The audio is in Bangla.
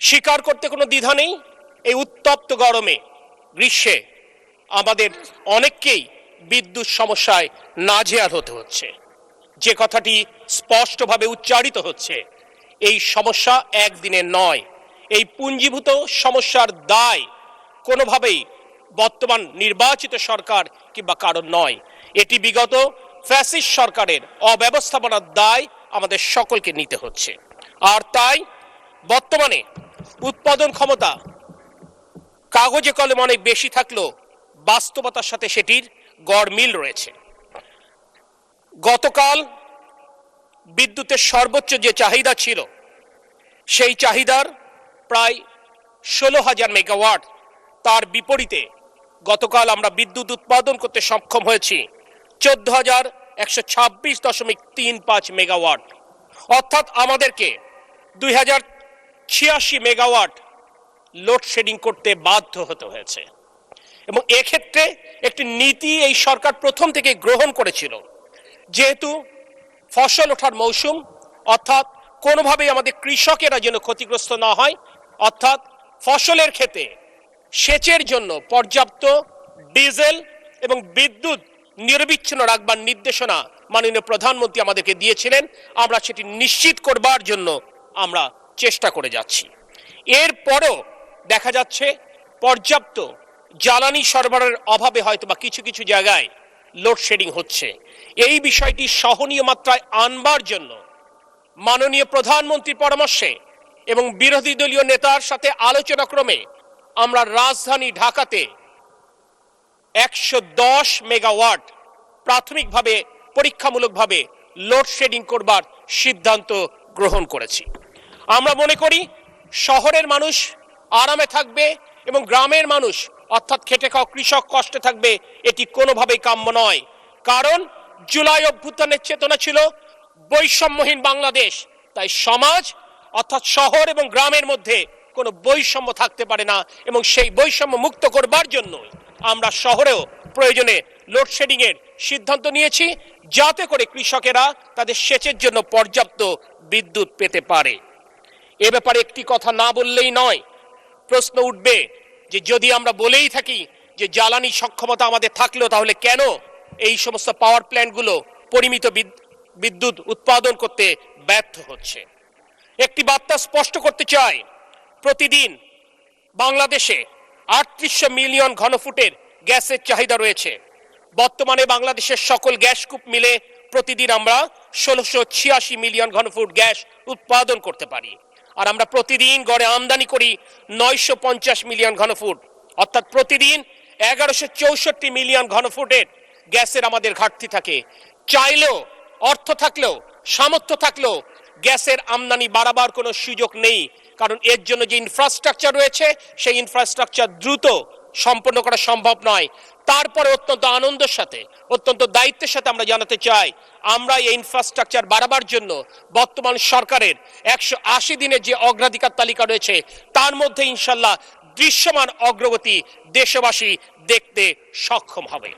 স্বীকার করতে কোনো দ্বিধা নেই, এই উত্তপ্ত গরমে গ্রীষ্মে আমাদের অনেককেই বিদ্যুৎ সমস্যায় নাজেহাল হতে হচ্ছে। যে কথাটি স্পষ্টভাবে উচ্চারিত হচ্ছে, এই সমস্যা একদিনের নয়। এই পুঞ্জীভূত সমস্যার দায় কোনোভাবেই বর্তমান নির্বাচিত সরকার কিংবা কারণ নয়, এটি বিগত ফ্যাসিস্ট সরকারের অব্যবস্থাপনার দায় আমাদের সকলকে নিতে হচ্ছে। আর তাই বর্তমানে উৎপাদন ক্ষমতা কাগজে কলমে অনেক বেশি থাকলেও বাস্তবতার সাথে সেটির গড়মিল রয়েছে। গতকাল বিদ্যুতের সর্বোচ্চ যে চাহিদা ছিল, সেই চাহিদার প্রায় 16,000 মেগাওয়াট, তার বিপরীতে গতকাল আমরা বিদ্যুৎ উৎপাদন করতে সক্ষম হয়েছি 14,126.35 মেগাওয়াট। অর্থাৎ আমাদেরকে 2086 মেগাওয়াট লোডশেডিং করতে বাধ্য হতে হয়েছে। এবং এক্ষেত্রে একটি নীতি এই সরকার প্রথম থেকে গ্রহণ করেছিল, যেহেতু ফসল ওঠার মৌসুম, অর্থাৎ কোনোভাবেই আমাদের কৃষকেরা যেন ক্ষতিগ্রস্ত না হয়, অর্থাৎ ফসলের ক্ষেতে সেচের জন্য পর্যাপ্ত ডিজেল এবং বিদ্যুৎ নিরবিচ্ছিন্ন রাখবার নির্দেশনা মাননীয় প্রধানমন্ত্রী আমাদেরকে দিয়েছিলেন। আমরা সেটি নিশ্চিত করবার জন্য আমরা চেষ্টা করে যাচ্ছি। এরপরও দেখা যাচ্ছে পর্যাপ্ত জ্বালানি সরবরাহের অভাবে হয়তো বা কিছু কিছু জায়গায় লোডশেডিং হচ্ছে। এই বিষয়টি সহনীয় মাত্রায় আনবার জন্য মাননীয় প্রধানমন্ত্রীর পরামর্শে এবং বিরোধী দলীয় নেতার সাথে আলোচনা ক্রমে আমরা রাজধানী ঢাকাতে 110 মেগাওয়াট প্রাথমিকভাবে পরীক্ষামূলকভাবে লোডশেডিং করবার সিদ্ধান্ত গ্রহণ করেছি। আমরা মনে করি শহরের মানুষ আরামে থাকবে এবং গ্রামের মানুষ অর্থাৎ খেটে খাওয়া কৃষক কষ্টে থাকবে, এটি কোনোভাবেই কাম্য নয়। কারণ জুলাই অভ্যুত্থানের চেতনা ছিল বৈষম্যহীন বাংলাদেশ। তাই সমাজ অর্থাৎ শহর এবং গ্রামের মধ্যে কোনো বৈষম্য থাকতে পারে না, এবং সেই বৈষম্য মুক্ত করবার জন্য আমরা শহরেও প্রয়োজনে লোডশেডিং এর সিদ্ধান্ত নিয়েছি, যাতে করে কৃষকেরা তাদের সেচের জন্য পর্যাপ্ত বিদ্যুৎ পেতে পারে। এ ব্যাপারে একটি কথা না বললেই নয়। প্রশ্ন উঠবে যে যদি আমরা বলেই থাকি যে জ্বালানি সক্ষমতা আমাদের থাকলেও তাহলে কেন এই সমস্ত পাওয়ার প্ল্যান্টগুলো পরিমিত বিদ্যুৎ উৎপাদন করতে ব্যর্থ হচ্ছে। একটি বার্তা স্পষ্ট করতে চাই, প্রতিদিন বাংলাদেশে 3800 মিলিয়ন ঘনফুটের গ্যাসের চাহিদা রয়েছে। বর্তমানে বাংলাদেশের সকল গ্যাসকূপ মিলে প্রতিদিন আমরা 1686 মিলিয়ন ঘনফুট গ্যাস উৎপাদন করতে পারি। আর আমরা প্রতিদিন গড়ে আমদানি করি 950 মিলিয়ন ঘনফুট, অর্থাৎ প্রতিদিন 1164 মিলিয়ন ঘনফুটের গ্যাসের আমাদের ঘাটতি থাকে। চাইলেও, অর্থ থাকলেও, সামর্থ্য থাকলেও গ্যাসের আমদানি বাড়াবার কোনো সুযোগ নেই। কারণ এর জন্য যে ইনফ্রাস্ট্রাকচার রয়েছে, সেই ইনফ্রাস্ট্রাকচার দ্রুত সম্পন্ন করা সম্ভব নয়। তারপরে অত্যন্ত আনন্দের সাথে, অত্যন্ত দায়িত্বের সাথে আমরা জানাতে চাই, আমরা এই ইনফ্রাস্ট্রাকচার বাড়াবার জন্য বর্তমান সরকারের 180 দিনের যে অগ্রাধিকার তালিকা রয়েছে, তার মধ্যে ইনশাল্লাহ দৃশ্যমান অগ্রগতি দেশবাসী দেখতে সক্ষম হবে।